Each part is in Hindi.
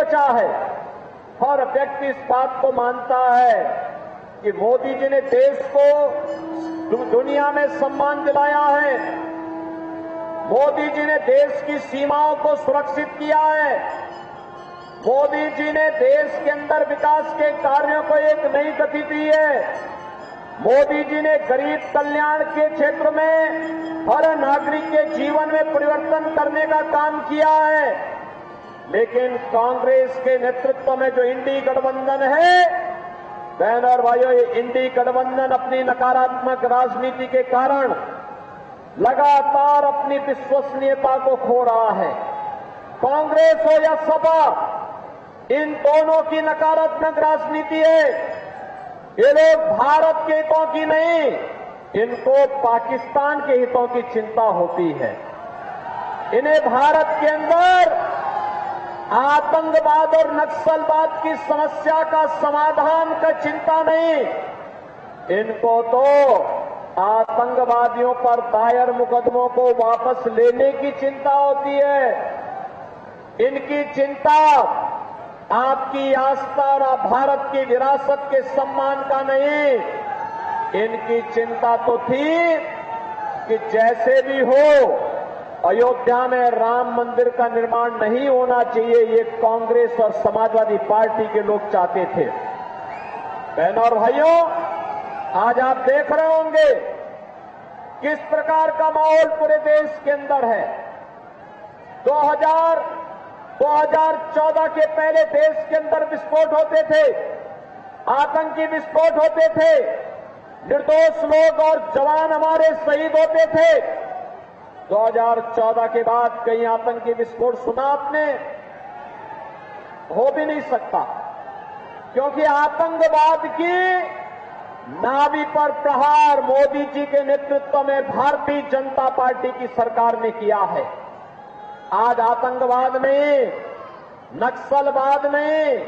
बचा है। हर व्यक्ति इस बात को मानता है कि मोदी जी ने देश को दुनिया में सम्मान दिलाया है। मोदी जी ने देश की सीमाओं को सुरक्षित किया है। मोदी जी ने देश के अंदर विकास के कार्यों को एक नई गति दी है। मोदी जी ने गरीब कल्याण के क्षेत्र में हर नागरिक के जीवन में परिवर्तन करने का काम किया है। लेकिन कांग्रेस के नेतृत्व में जो इंडी गठबंधन है, बहनों और भाइयों, ये इंडी गठबंधन अपनी नकारात्मक राजनीति के कारण लगातार अपनी विश्वसनीयता को खो रहा है। कांग्रेस हो या सपा, इन दोनों की नकारात्मक राजनीति है। ये लोग भारत के हितों की नहीं, इनको पाकिस्तान के हितों की चिंता होती है। इन्हें भारत के अंदर आतंकवाद और नक्सलवाद की समस्या का समाधान का चिंता नहीं, इनको तो आतंकवादियों पर दायर मुकदमों को वापस लेने की चिंता होती है। इनकी चिंता आपकी आस्था और भारत की विरासत के सम्मान का नहीं, इनकी चिंता तो थी कि जैसे भी हो अयोध्या में राम मंदिर का निर्माण नहीं होना चाहिए, ये कांग्रेस और समाजवादी पार्टी के लोग चाहते थे। बहनों और भाइयों, आज आप देख रहे होंगे किस प्रकार का माहौल पूरे देश के अंदर है। 2014 के पहले देश के अंदर विस्फोट होते थे, आतंकी विस्फोट होते थे, निर्दोष लोग और जवान हमारे शहीद होते थे। 2014 के बाद कहीं आतंकी विस्फोट सुना आपने? हो भी नहीं सकता, क्योंकि आतंकवाद की नाभि पर प्रहार मोदी जी के नेतृत्व में भारतीय जनता पार्टी की सरकार ने किया है। आज आतंकवाद नहीं, नक्सलवाद नहीं,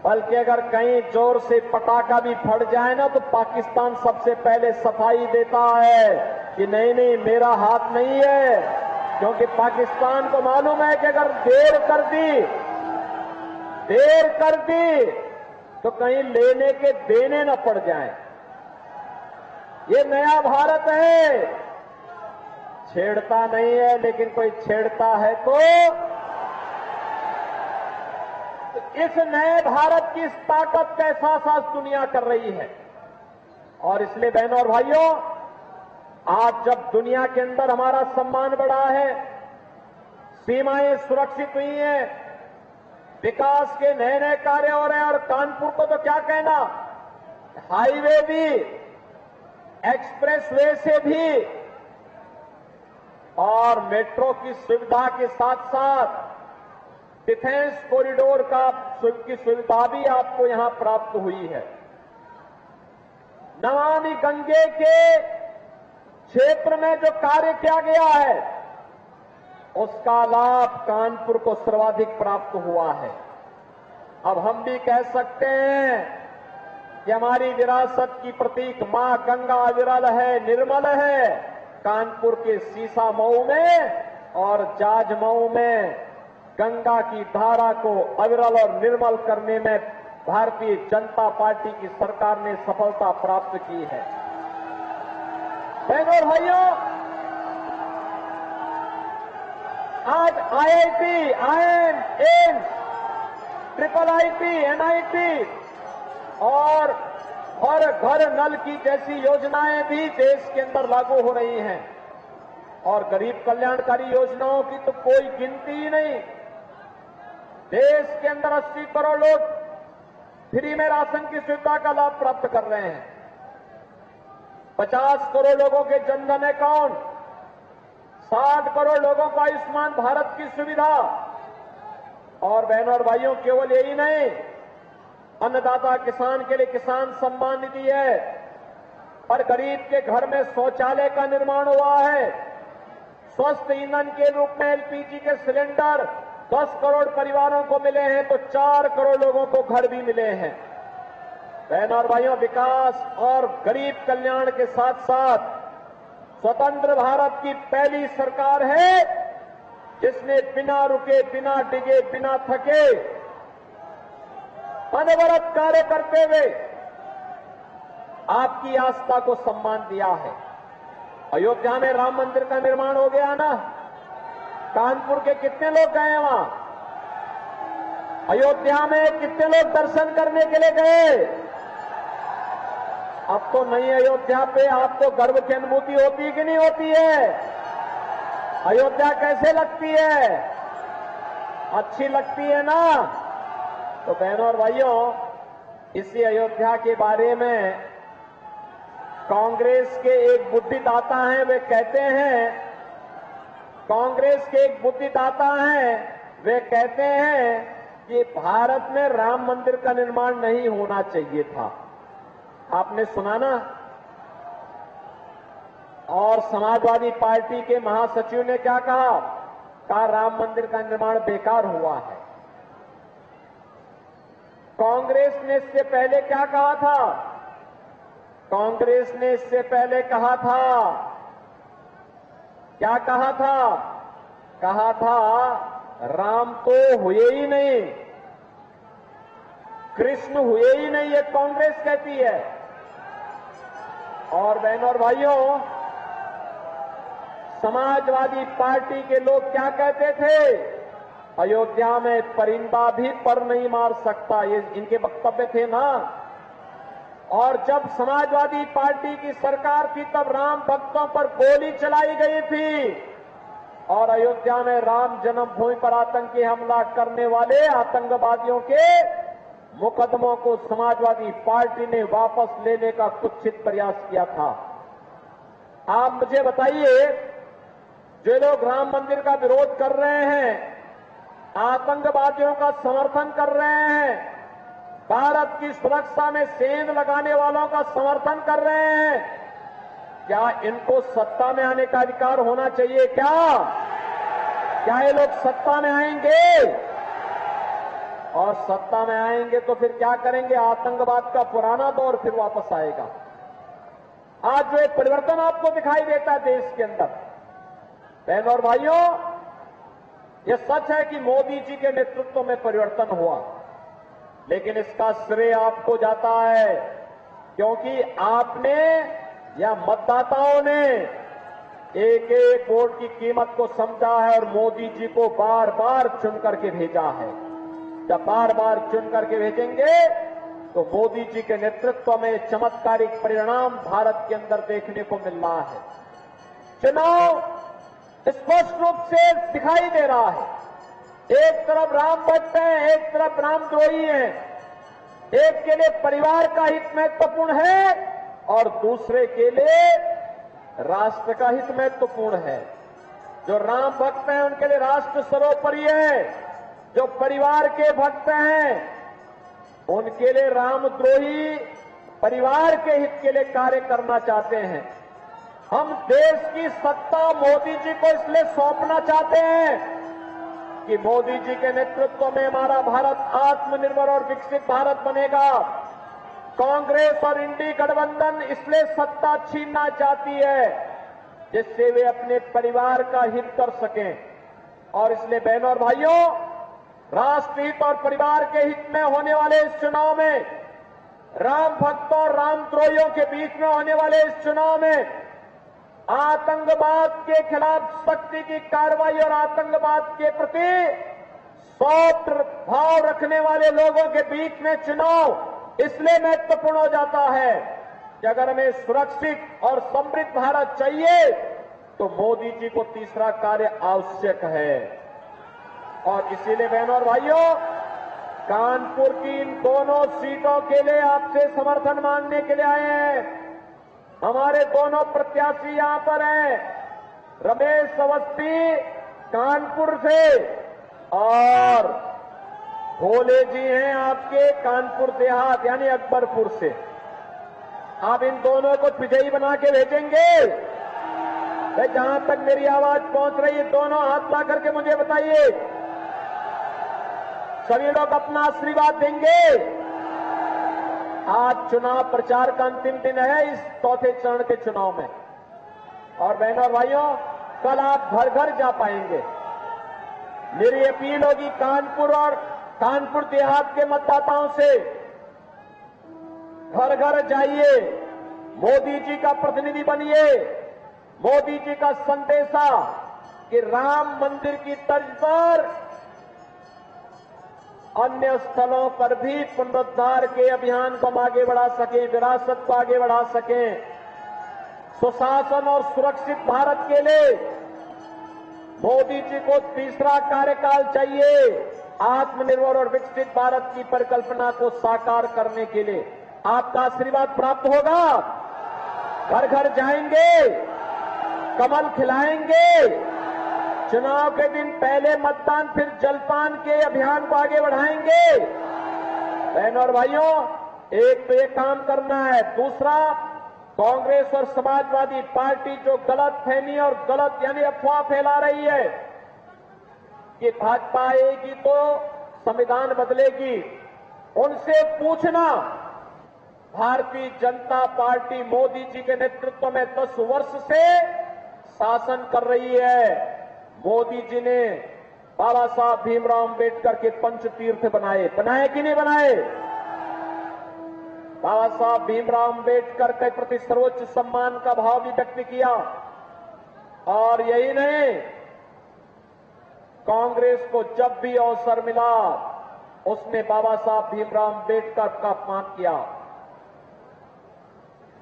बल्कि अगर कहीं जोर से पटाखा भी फट जाए ना तो पाकिस्तान सबसे पहले सफाई देता है कि नहीं नहीं मेरा हाथ नहीं है, क्योंकि पाकिस्तान को मालूम है कि अगर देर कर दी तो कहीं लेने के देने न पड़ जाए। ये नया भारत है, छेड़ता नहीं है, लेकिन कोई छेड़ता है तो इस नए भारत की इस ताकत का एहसास आज दुनिया कर रही है। और इसलिए बहनों और भाइयों, आज जब दुनिया के अंदर हमारा सम्मान बढ़ा है, सीमाएं सुरक्षित हुई हैं, विकास के नए नए कार्य हो रहे हैं, और कानपुर को तो क्या कहना, हाईवे भी, एक्सप्रेसवे से भी और मेट्रो की सुविधा के साथ साथ डिफेंस कॉरिडोर की सुविधा भी आपको यहां प्राप्त हुई है। नमामि गंगे के क्षेत्र में जो कार्य किया गया है, उसका लाभ कानपुर को सर्वाधिक प्राप्त हुआ है। अब हम भी कह सकते हैं कि हमारी विरासत की प्रतीक मां गंगा अविरल है, निर्मल है। कानपुर के सीसा मऊ में और जाज मऊ में गंगा की धारा को अविरल और निर्मल करने में भारतीय जनता पार्टी की सरकार ने सफलता प्राप्त की है। बहनों और भाइयों, आज IIT, IIM, AIIMS, IIIT, NIT और हर घर नल की जैसी योजनाएं भी देश के अंदर लागू हो रही हैं। और गरीब कल्याणकारी योजनाओं की तो कोई गिनती ही नहीं। देश के अंदर 80 करोड़ लोग फ्री में राशन की सुविधा का लाभ प्राप्त कर रहे हैं। 50 करोड़ लोगों के जनधन अकाउंट, 60 करोड़ लोगों को आयुष्मान भारत की सुविधा। और बहनों और भाइयों, केवल यही नहीं, अन्नदाता किसान के लिए किसान सम्मान निधि है, और गरीब के घर में शौचालय का निर्माण हुआ है। स्वस्थ ईंधन के रूप में एलपीजी के सिलेंडर 10 करोड़ परिवारों को मिले हैं, तो 4 करोड़ लोगों को घर भी मिले हैं। बहनों और भाइयों, विकास और गरीब कल्याण के साथ साथ स्वतंत्र भारत की पहली सरकार है जिसने बिना रुके, बिना डिगे, बिना थके अनवरत कार्य करते हुए आपकी आस्था को सम्मान दिया है। अयोध्या में राम मंदिर का निर्माण हो गया ना, कानपुर के कितने लोग गए हैं वहां? अयोध्या में कितने लोग दर्शन करने के लिए गए? अब तो नई अयोध्या पे आपको गर्व की अनुभूति होती है कि नहीं होती है? अयोध्या कैसे लगती है? अच्छी लगती है ना? तो बहनों और भाइयों, इसी अयोध्या के बारे में कांग्रेस के एक बुद्धिदाता हैं, वे कहते हैं, कांग्रेस के एक बुद्धिदाता हैं, वे कहते हैं कि भारत में राम मंदिर का निर्माण नहीं होना चाहिए था। आपने सुना ना? और समाजवादी पार्टी के महासचिव ने क्या कहा? कहा राम मंदिर का निर्माण बेकार हुआ है। कांग्रेस ने इससे पहले क्या कहा था? कांग्रेस ने इससे पहले कहा था, क्या कहा था? कहा था राम तो हुए ही नहीं, कृष्ण हुए ही नहीं, ये कांग्रेस कहती है। और बहनों और भाइयों, समाजवादी पार्टी के लोग क्या कहते थे? अयोध्या में परिंदा भी पर नहीं मार सकता, ये इनके वक्तव्य थे ना। और जब समाजवादी पार्टी की सरकार थी तब राम भक्तों पर गोली चलाई गई थी और अयोध्या में राम जन्मभूमि पर आतंकी हमला करने वाले आतंकवादियों के मुकदमों को समाजवादी पार्टी ने वापस लेने का कुत्सित प्रयास किया था। आप मुझे बताइए, जो लोग राम मंदिर का विरोध कर रहे हैं, आतंकवादियों का समर्थन कर रहे हैं, भारत की सुरक्षा में सेंध लगाने वालों का समर्थन कर रहे हैं, क्या इनको सत्ता में आने का अधिकार होना चाहिए? क्या ये लोग सत्ता में आएंगे? और सत्ता में आएंगे तो फिर क्या करेंगे? आतंकवाद का पुराना दौर फिर वापस आएगा। आज जो एक परिवर्तन आपको दिखाई देता है देश के अंदर, बहनों और भाइयों, यह सच है कि मोदी जी के नेतृत्व में परिवर्तन हुआ, लेकिन इसका श्रेय आपको जाता है क्योंकि आपने या मतदाताओं ने एक एक वोट की कीमत को समझा है और मोदी जी को बार बार चुन करके भेजा है। जब बार बार चुन करके भेजेंगे तो मोदी जी के नेतृत्व में चमत्कारिक परिणाम भारत के अंदर देखने को मिल रहा है। चुनाव स्पष्ट रूप से दिखाई दे रहा है। एक तरफ राम भक्त हैं, एक तरफ रामद्रोही हैं। एक के लिए परिवार का हित महत्वपूर्ण है और दूसरे के लिए राष्ट्र का हित महत्वपूर्ण है। जो राम भक्त हैं उनके लिए राष्ट्र सर्वोपरि है, जो परिवार के भक्त हैं उनके लिए रामद्रोही परिवार के हित के लिए कार्य करना चाहते हैं। हम देश की सत्ता मोदी जी को इसलिए सौंपना चाहते हैं कि मोदी जी के नेतृत्व में हमारा भारत आत्मनिर्भर और विकसित भारत बनेगा। कांग्रेस और इंडी गठबंधन इसलिए सत्ता छीनना चाहती है जिससे वे अपने परिवार का हित कर सकें। और इसलिए बहनों और भाइयों, राष्ट्र हित और परिवार के हित में होने वाले इस चुनाव में, राम भक्तों और रामद्रोहियों के बीच में होने वाले इस चुनाव में, आतंकवाद के खिलाफ सख्ती की कार्रवाई और आतंकवाद के प्रति सौम्य भाव रखने वाले लोगों के बीच में चुनाव इसलिए महत्वपूर्ण हो जाता है कि अगर हमें सुरक्षित और समृद्ध भारत चाहिए तो मोदी जी को तीसरा कार्य आवश्यक है। और इसीलिए बहनों और भाइयों, कानपुर की इन दोनों सीटों के लिए आपसे समर्थन मांगने के लिए आए हैं। हमारे दोनों प्रत्याशी यहां पर हैं, रमेश अवस्थी कानपुर से और भोले जी हैं आपके कानपुर देहात यानी अकबरपुर से। आप इन दोनों को विजयी बना के भेजेंगे? भाई जहां तक मेरी आवाज पहुंच रही है, दोनों हाथ ला करके मुझे बताइए, सभी लोग अपना आशीर्वाद देंगे? आज चुनाव प्रचार का अंतिम दिन है इस चौथे चरण के चुनाव में, और बहनों और भाइयों, कल आप घर घर जा पाएंगे। मेरी अपील होगी कानपुर और कानपुर देहात के मतदाताओं से घर घर जाइए, मोदी जी का प्रतिनिधि बनिए, मोदी जी का संदेशा कि राम मंदिर की तर्ज पर अन्य स्थलों पर भी पुनरुद्धार के अभियान को हम आगे बढ़ा सकें, विरासत को आगे बढ़ा सकें। सुशासन और सुरक्षित भारत के लिए मोदी जी को तीसरा कार्यकाल चाहिए, आत्मनिर्भर और विकसित भारत की परिकल्पना को साकार करने के लिए आपका आशीर्वाद प्राप्त होगा। घर घर जाएंगे, कमल खिलाएंगे, चुनाव के दिन पहले मतदान फिर जलपान के अभियान को आगे बढ़ाएंगे। बहनों और भाइयों, एक तो ये काम करना है, दूसरा कांग्रेस और समाजवादी पार्टी जो गलत फहमी और गलत यानी अफवाह फैला रही है कि भाजपा आएगी तो संविधान बदलेगी, उनसे पूछना, भारतीय जनता पार्टी मोदी जी के नेतृत्व में 10 वर्ष से शासन कर रही है। मोदी जी ने बाबा साहब भीमराव अंबेडकर के पंचतीर्थ बनाए कि नहीं बनाए? बाबा साहब भीमराव अंबेडकर के प्रति सर्वोच्च सम्मान का भाव भी व्यक्त किया। और यही नहीं, कांग्रेस को जब भी अवसर मिला उसने बाबा साहब भीमराव अंबेडकर का अपमान किया।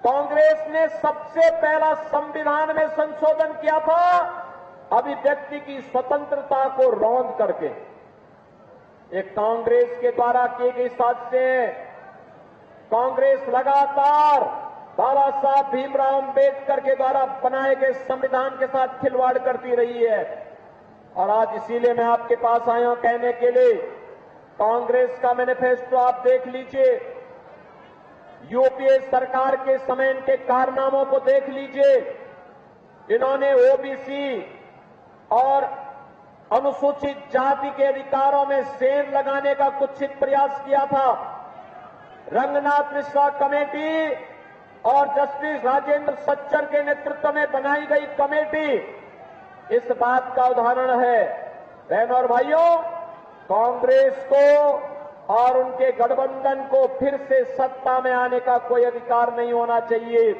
कांग्रेस ने सबसे पहला संविधान में संशोधन किया था अभिव्यक्ति की स्वतंत्रता को रौंद करके। एक कांग्रेस के द्वारा किए गए साजिशें हैं। कांग्रेस लगातार बाबा साहब भीमराव अंबेडकर के द्वारा बनाए गए संविधान के साथ खिलवाड़ करती रही है। और आज इसीलिए मैं आपके पास आया हूं कहने के लिए, कांग्रेस का मैनिफेस्टो आप देख लीजिए, यूपीए सरकार के समय इनके कारनामों को देख लीजिए। इन्होंने ओबीसी और अनुसूचित जाति के अधिकारों में सेंध लगाने का कुत्सित प्रयास किया था। रंगनाथ मिश्रा कमेटी और जस्टिस राजेंद्र सच्चर के नेतृत्व में बनाई गई कमेटी इस बात का उदाहरण है। बहनों और भाइयों, कांग्रेस को और उनके गठबंधन को फिर से सत्ता में आने का कोई अधिकार नहीं होना चाहिए,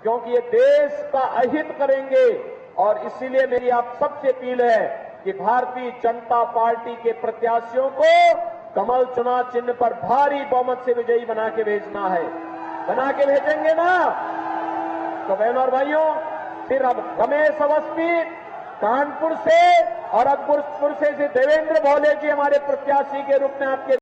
क्योंकि ये देश का अहित करेंगे। और इसीलिए मेरी आप सबसे अपील है कि भारतीय जनता पार्टी के प्रत्याशियों को कमल चुनाव चिन्ह पर भारी बहुमत से विजयी बना के भेजना है। बना के भेजेंगे ना? तो बहनों और भाइयों, फिर अब रमेश अवस्थी कानपुर से और अकबरपुर से देवेंद्र भोले जी हमारे प्रत्याशी के रूप में आपके